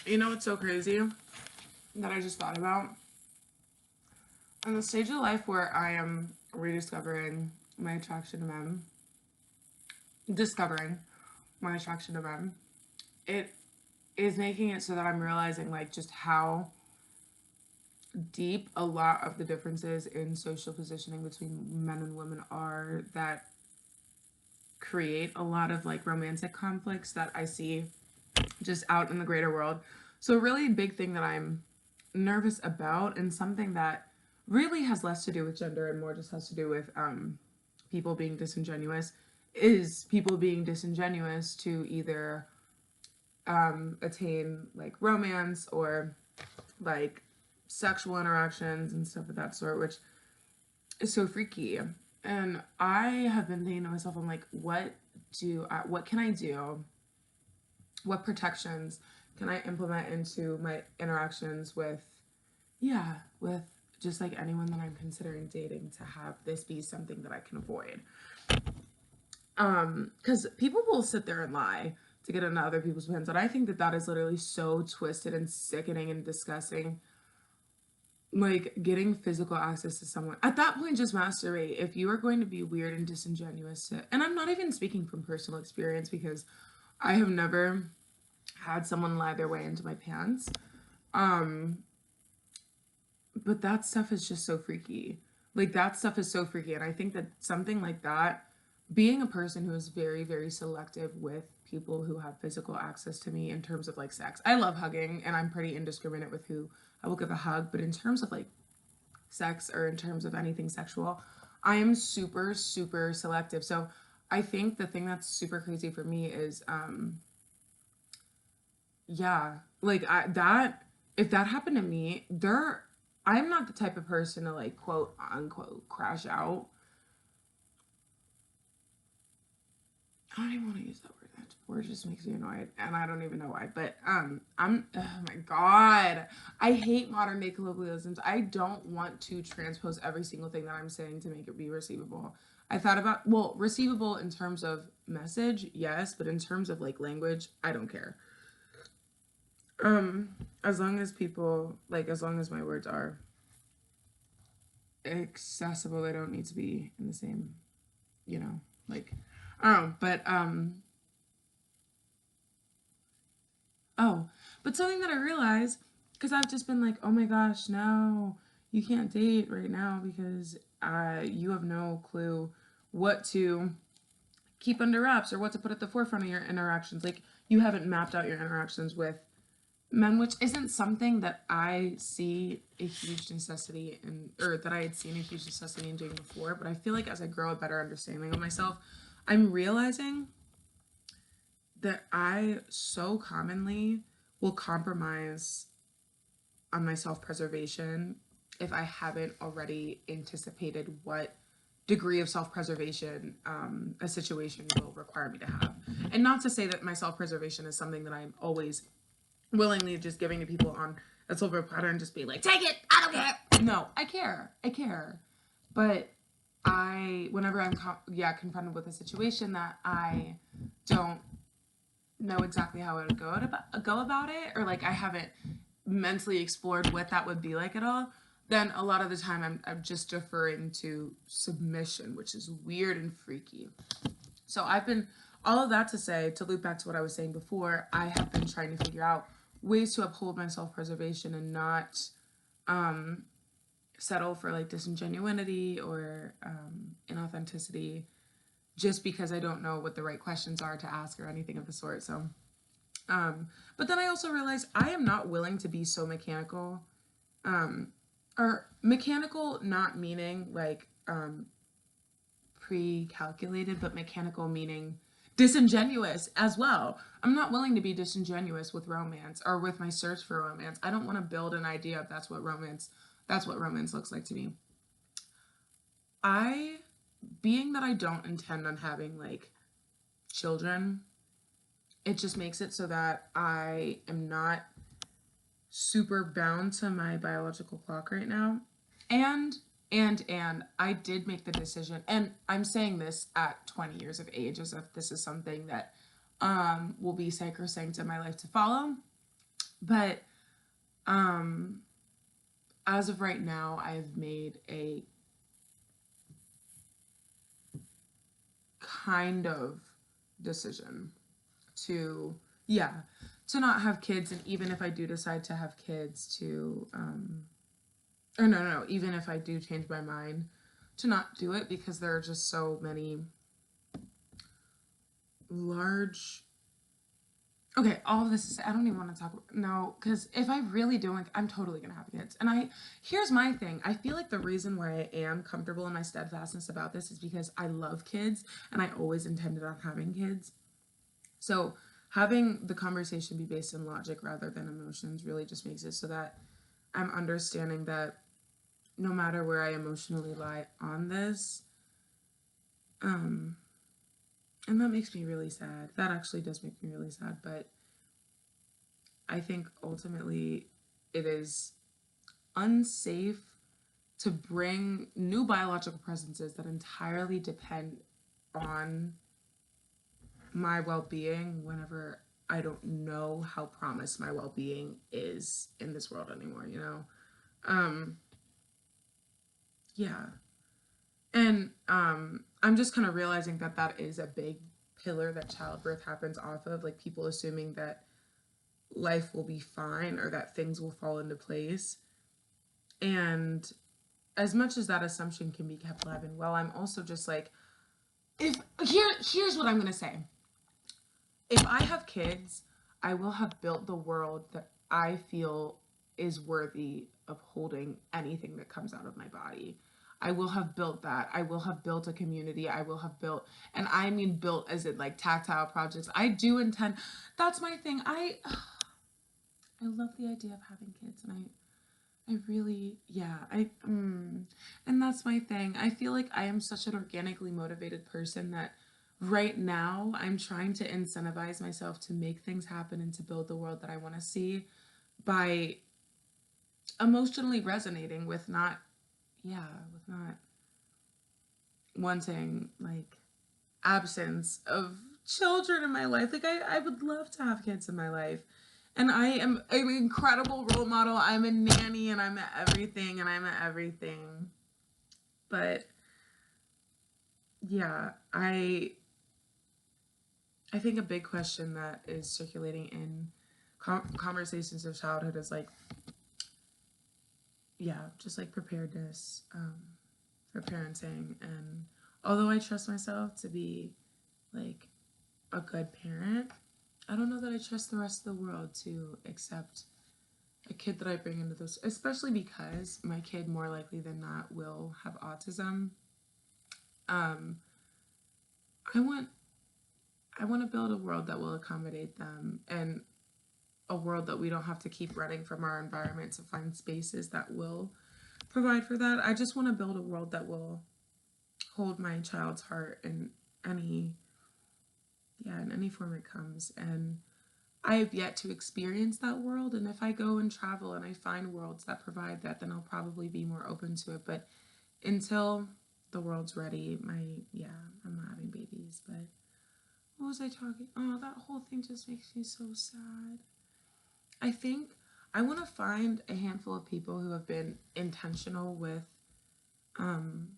You know what's so crazy that I just thought about? On the stage of life where I am rediscovering my attraction to men, discovering my attraction to men, it is making it so that I'm realizing like just how deep a lot of the differences in social positioning between men and women are that create a lot of like romantic conflicts that I see just out in the greater world. So a really big thing that I'm nervous about, and something that really has less to do with gender and more just has to do with people being disingenuous, is people being disingenuous to either attain like romance or like sexual interactions and stuff of that sort, which is so freaky. And I have been thinking to myself, I'm like, what can I do? What protections can I implement into my interactions with, yeah, with just like anyone that I'm considering dating, to have this be something that I can avoid? Because people will sit there and lie to get into other people's pants, and I think that that is literally so twisted and sickening and disgusting. Like getting physical access to someone at that point, just masturbate. If you are going to be weird and disingenuous and I'm not even speaking from personal experience because I have never had someone lie their way into my pants, um but that stuff is just so freaky. Like that stuff is so freaky, and I think that something like that, being a person who is very very selective with people who have physical access to me in terms of like sex, I love hugging and I'm pretty indiscriminate with who I will give a hug, but in terms of like sex or in terms of anything sexual, I am super super selective. So I think the thing that's super crazy for me is yeah, like I that if that happened to me, I'm not the type of person to like quote unquote crash out. I don't even want to use that word. That word just makes me annoyed, and I don't even know why. But oh my god, I hate modern day colloquialisms. I don't want to transpose every single thing that I'm saying to make it be receivable. I thought about, well, receivable in terms of message, yes, but in terms of like language, I don't care. Um, as long as people like, as long as my words are accessible, they don't need to be in the same, you know, like, oh, but oh, but something that I realized, because I've just been like, oh my gosh, no, you can't date right now because you have no clue what to keep under wraps or what to put at the forefront of your interactions. Like, you haven't mapped out your interactions with men, which isn't something that I see a huge necessity in, or that I had seen a huge necessity in doing before. But I feel like as I grow a better understanding of myself, I'm realizing that I so commonly will compromise on my self preservation if I haven't already anticipated what degree of self preservation a situation will require me to have. And not to say that my self preservation is something that I'm always willingly just giving to people on a silver platter and just be like, take it, I don't care. No, I care. I care. But whenever I'm confronted with a situation that I don't know exactly how I would go about it, or like I haven't mentally explored what that would be like at all, then a lot of the time I'm just deferring to submission, which is weird and freaky. So I've been, all of that to say, to loop back to what I was saying before, I have been trying to figure out ways to uphold my self-preservation and not settle for like disingenuity or inauthenticity just because I don't know what the right questions are to ask or anything of the sort. So, but then I also realized I am not willing to be so mechanical, or mechanical, not meaning like pre-calculated, but mechanical meaning disingenuous as well. I'm not willing to be disingenuous with romance or with my search for romance. I don't want to build an idea of that's what romance looks like to me. I being that I don't intend on having like children, it just makes it so that I am not super bound to my biological clock right now. And and I did make the decision, and I'm saying this at 20 years of age as if this is something that will be sacrosanct in my life to follow. But um as of right now, I've made a kind of decision to, yeah, to not have kids. And even if I do decide to have kids, to or no, even if I do change my mind, to not do it, because there are just so many large, okay, all of this is, I don't even want to talk about, no, because if I really do, like, I'm totally gonna have kids. And here's my thing, I feel like the reason why I am comfortable in my steadfastness about this is because I love kids and I always intended on having kids. So having the conversation be based in logic rather than emotions really just makes it so that I'm understanding that no matter where I emotionally lie on this, um, and that makes me really sad. That actually does make me really sad, but I think ultimately it is unsafe to bring new biological presences that entirely depend on my well-being whenever I don't know how promised my well-being is in this world anymore, you know? Um, yeah. And I'm just kind of realizing that that is a big pillar that childbirth happens off of, like people assuming that life will be fine or that things will fall into place. And as much as that assumption can be kept alive and well, I'm also just like, if here's what I'm gonna say. If I have kids, I will have built the world that I feel is worthy of holding anything that comes out of my body. I will have built that. I will have built a community. I will have built, and I mean built as in like tactile projects. I do intend, that's my thing. I love the idea of having kids, and I really, yeah, and that's my thing. I feel like I am such an organically motivated person that right now I'm trying to incentivize myself to make things happen and to build the world that I want to see by emotionally resonating with not, yeah, with not wanting like absence of children in my life. Like I would love to have kids in my life. And I am an incredible role model. I'm a nanny and I'm at everything and I'm at everything. But yeah, I think a big question that is circulating in conversations of childhood is like, yeah, just like preparedness for parenting. And although I trust myself to be like a good parent, I don't know that I trust the rest of the world to accept a kid that I bring into this, especially because my kid more likely than not will have autism. Um, I want I want to build a world that will accommodate them, and a world that we don't have to keep running from our environment to find spaces that will provide for that. I just want to build a world that will hold my child's heart in any, yeah, in any form it comes. And I have yet to experience that world, and if I go and travel and I find worlds that provide that, then I'll probably be more open to it. But until the world's ready, yeah, I'm not having babies. But what was I talking? Oh, that whole thing just makes me so sad. I think I want to find a handful of people who have been intentional with, um,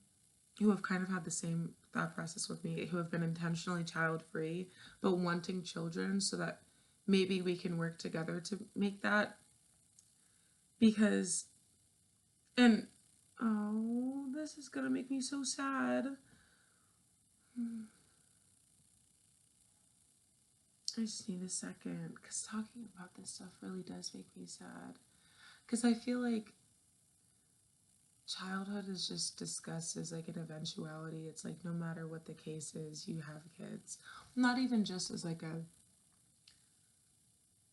who have kind of had the same thought process with me, who have been intentionally child free, but wanting children, so that maybe we can work together to make that. Because, and oh, this is gonna make me so sad. I just need a second, because talking about this stuff really does make me sad. Because I feel like childhood is just discussed as like an eventuality. It's like no matter what the case is, you have kids. Not even just as like a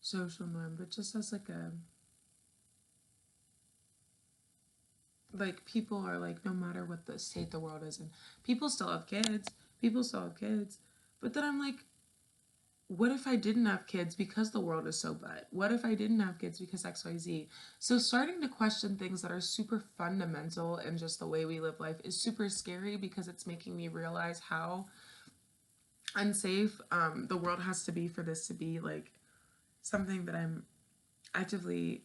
social norm, but just as like a, like people are like, no matter what the state the world is in, people still have kids. People still have kids. But then I'm like, what if I didn't have kids because the world is so bad? What if I didn't have kids because XYZ? So starting to question things that are super fundamental and just the way we live life is super scary, because it's making me realize how unsafe the world has to be for this to be like something that actively,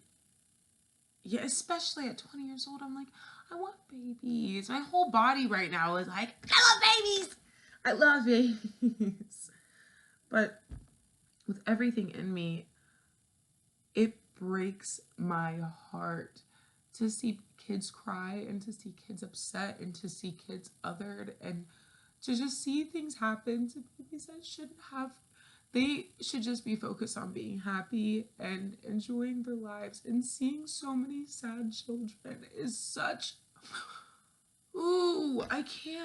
yeah, especially at 20 years old, I'm like, I want babies. My whole body right now is like, I love babies. I love babies. But with everything in me, it breaks my heart to see kids cry and to see kids upset and to see kids othered and to just see things happen to babies that shouldn't have. They should just be focused on being happy and enjoying their lives. And seeing so many sad children is such. Ooh, I think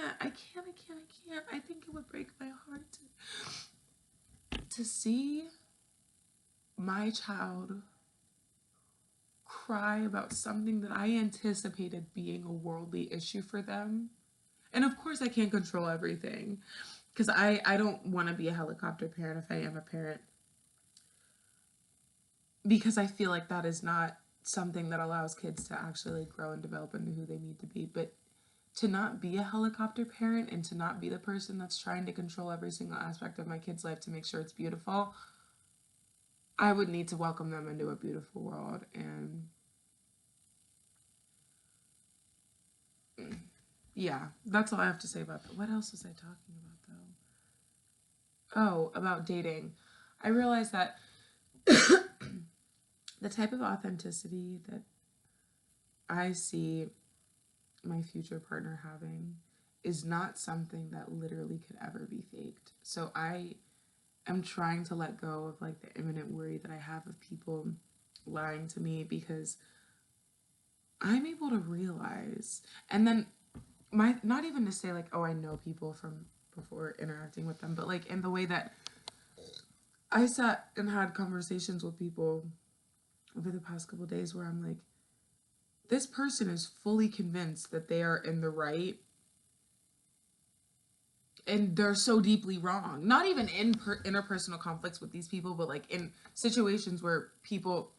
it would break my heart to see my child cry about something that I anticipated being a worldly issue for them. And of course, I can't control everything because I don't want to be a helicopter parent if I am a parent, because I feel like that is not something that allows kids to actually grow and develop into who they need to be. But to not be a helicopter parent and to not be the person that's trying to control every single aspect of my kid's life to make sure it's beautiful, I would need to welcome them into a beautiful world. And yeah, that's all I have to say about that. What else was I talking about, though? Oh, about dating. I realized that the type of authenticity that I see my future partner having is not something that literally could ever be faked. So I am trying to let go of like the imminent worry that I have of people lying to me, because I'm able to realize, and then not even to say like, oh, I know people from before interacting with them, but like in the way that I sat and had conversations with people over the past couple of days where I'm like, this person is fully convinced that they are in the right and they're so deeply wrong. Not even in interpersonal conflicts with these people, but like in situations where people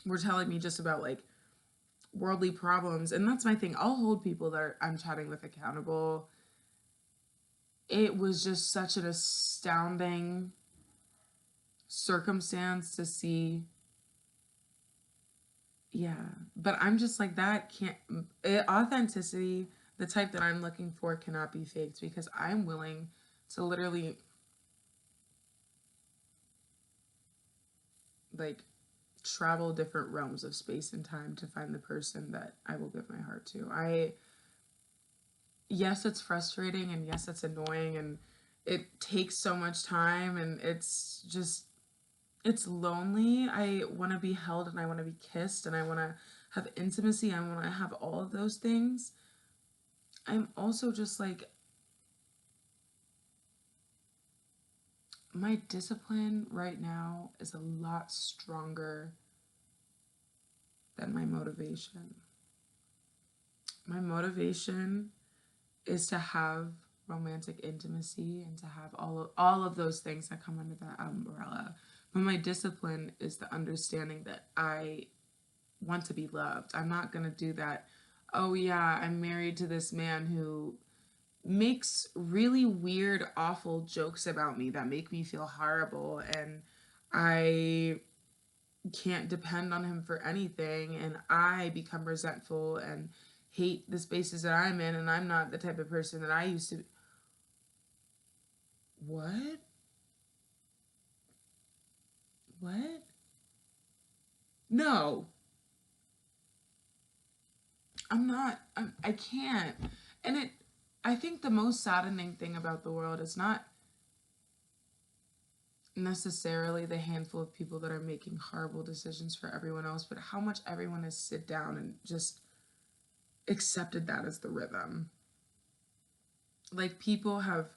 were telling me just about like worldly problems. And that's my thing. I'll hold people that I'm chatting with accountable. It was just such an astounding circumstance to see. Yeah, but I'm just like, that can't, authenticity, the type that I'm looking for, cannot be faked, because I'm willing to literally like travel different realms of space and time to find the person that I will give my heart to. Yes, it's frustrating, and yes, it's annoying, and it takes so much time, and it's just, it's lonely. I want to be held, and I want to be kissed, and I want to have intimacy. I want to have all of those things. I'm also just like, my discipline right now is a lot stronger than my motivation. My motivation is to have romantic intimacy and to have all of those things that come under that umbrella. But my discipline is the understanding that I want to be loved. I'm not going to do that. Oh yeah, I'm married to this man who makes really weird, awful jokes about me that make me feel horrible, and I can't depend on him for anything, and I become resentful and hate the spaces that I'm in, and I'm not the type of person that I used to be. What? What? No. I'm not. I can't. And I think the most saddening thing about the world is not necessarily the handful of people that are making horrible decisions for everyone else, but how much everyone has sit down and just accepted that as the rhythm. Like, people have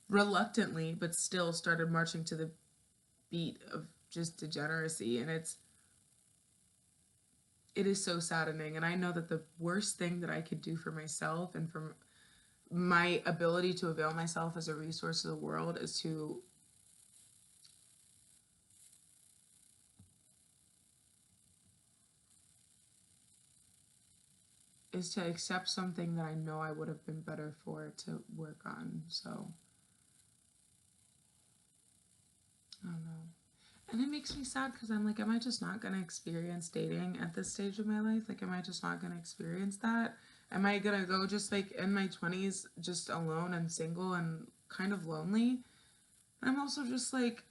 reluctantly but still started marching to the beat of just degeneracy, and it is so saddening. And I know that the worst thing that I could do for myself and for my ability to avail myself as a resource to the world is to accept something that I know I would have been better for to work on. So I don't know. And it makes me sad because I'm like, am I just not going to experience dating at this stage of my life? Like, am I just not going to experience that? Am I going to go just like in my 20s, just alone and single and kind of lonely? I'm also just like,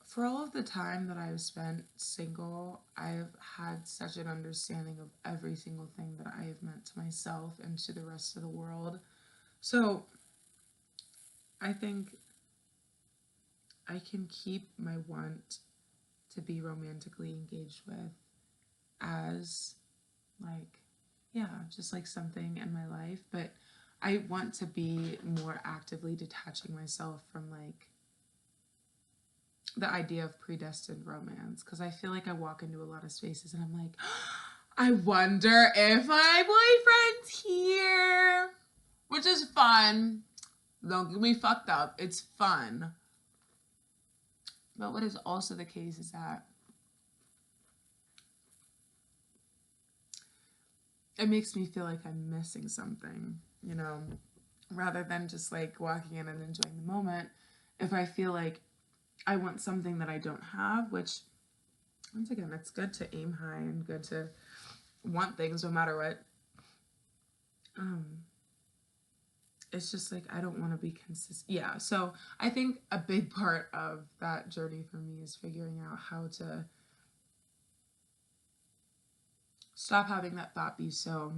for all of the time that I've spent single, I've had such an understanding of every single thing that I have meant to myself and to the rest of the world. So I think I can keep my want to be romantically engaged with as like, yeah, just like something in my life. But I want to be more actively detaching myself from like the idea of predestined romance, because I feel like I walk into a lot of spaces and I'm like, I wonder if my boyfriend's here, which is fun. Don't get me fucked up. It's fun. But what is also the case is that it makes me feel like I'm missing something, you know, rather than just like walking in and enjoying the moment. If I feel like I want something that I don't have, which once again, it's good to aim high and good to want things no matter what. It's just like I don't want to be consistent. Yeah, so I think a big part of that journey for me is figuring out how to stop having that thought be so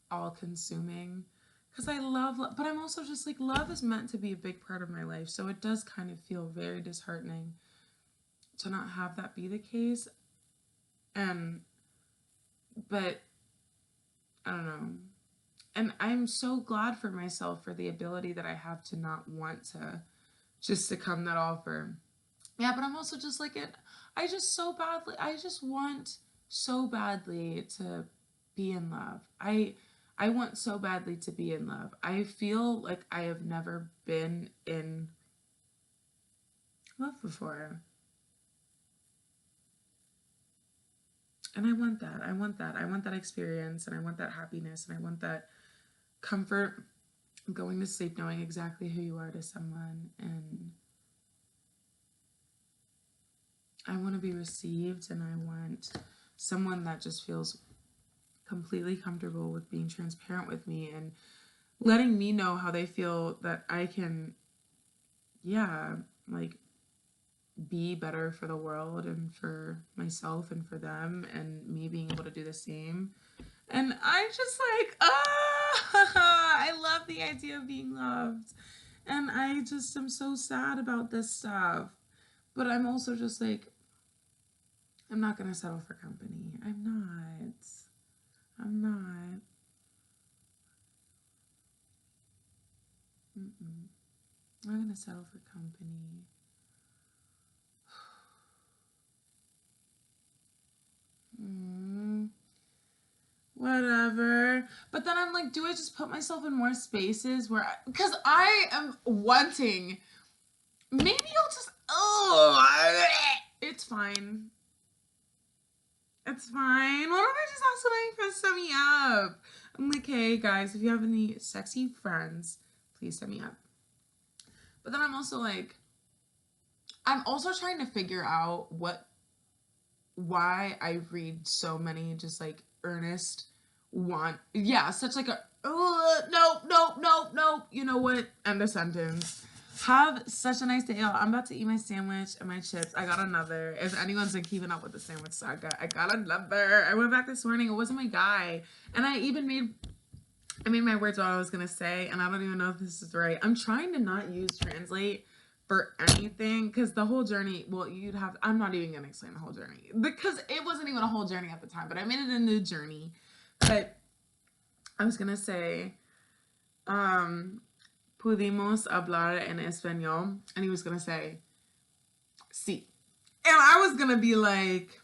all-consuming. Because I love, but I'm also just like, love is meant to be a big part of my life. So it does kind of feel very disheartening to not have that be the case. But I don't know. And I'm so glad for myself for the ability that I have to not want to just succumb that offer. Yeah, but I'm also just like I just want so badly to be in love. I want so badly to be in love. I feel like I have never been in love before. And I want that. I want that. I want that experience, and I want that happiness, and I want that comfort going to sleep knowing exactly who you are to someone, and I want to be received, and I want someone that just feels completely comfortable with being transparent with me and letting me know how they feel, that I can, yeah, like be better for the world and for myself and for them, and me being able to do the same. And I just like, I love the idea of being loved. And I just am so sad about this stuff. But I'm also just like, I'm not going to settle for company. I'm not. I'm not. I'm going to settle for company. Whatever. But then I'm like, do I just put myself in more spaces where, because I am wanting, maybe I'll just, it's fine. It's fine. Why don't I just ask my friends to set me up? I'm like, hey guys, if you have any sexy friends, please set me up. But then I'm also like, I'm also trying to figure out why I read so many just like earnest such like a no, you know what, end of sentence. Have such a nice day. Yo, I'm about to eat my sandwich and my chips. I got another. If anyone's been keeping up with the sandwich saga, I got another. I went back this morning. It wasn't my guy, and I made my words what I was gonna say, and I don't even know if this is right. I'm trying to not use translate for anything, because the whole journey, well, I'm not even gonna explain the whole journey because it wasn't even a whole journey at the time, but I made it a new journey. But I was gonna say, pudimos hablar en español, and he was gonna say, sí. And I was gonna be like,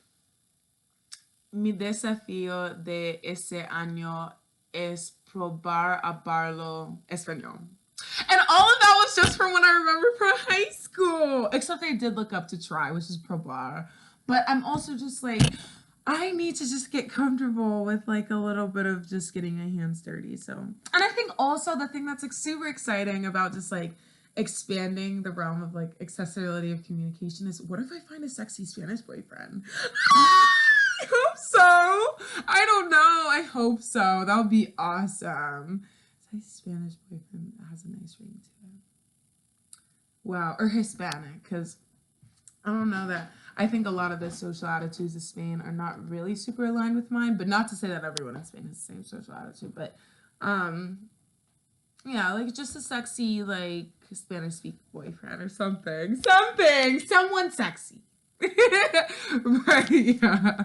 mi desafío de ese año es probar hablarlo español. And all of that was just from what I remember from high school. Except I did look up to try, which is probar. But I'm also just like, I need to just get comfortable with like a little bit of just getting my hands dirty. So, and I think also the thing that's like super exciting about just like expanding the realm of like accessibility of communication is, what if I find a sexy Spanish boyfriend? I hope so. I don't know. I hope so. That would be awesome. Sexy Spanish boyfriend that has a nice ring to it. Wow. Or Hispanic, because I don't know that. I think a lot of the social attitudes of Spain are not really super aligned with mine, but not to say that everyone in Spain has the same social attitude, but yeah, like just a sexy, like Spanish speaking boyfriend or something. Someone sexy. Right, yeah.